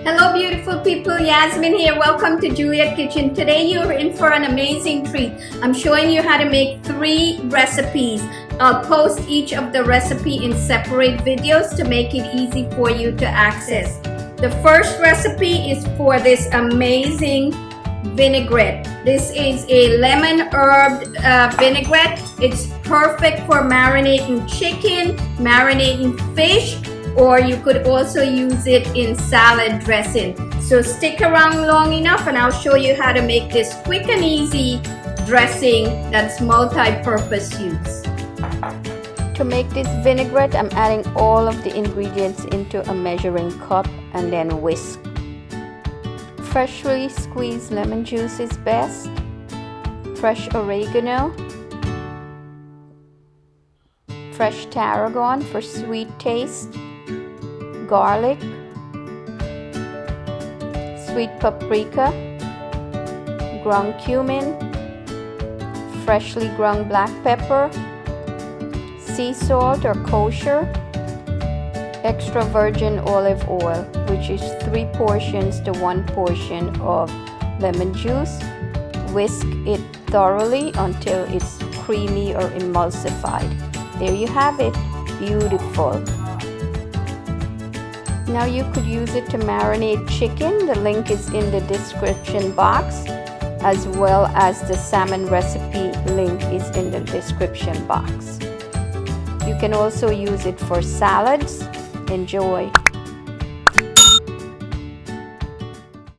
Hello beautiful people, Yasmin here. Welcome to Juliet Kitchen. Today you're in for an amazing treat. I'm showing you how to make 3 recipes. I'll post each of the recipe in separate videos to make it easy for you to access. The first recipe is for this amazing vinaigrette. This is a lemon herb vinaigrette. It's perfect for marinating chicken, marinating fish, or you could also use it in salad dressing. So stick around long enough and I'll show you how to make this quick and easy dressing that's multi-purpose use. To make this vinaigrette, I'm adding all of the ingredients into a measuring cup and then whisk. Freshly squeezed lemon juice is best. Fresh oregano. Fresh tarragon for sweet taste. Garlic, sweet paprika, ground cumin, freshly ground black pepper, sea salt or kosher, extra virgin olive oil, which is 3 portions to 1 portion of lemon juice. Whisk it thoroughly until it's creamy or emulsified. There you have it, beautiful. Now you could use it to marinate chicken. The link is in the description box, as well as the salmon recipe link is in the description box. You can also use it for salads. Enjoy.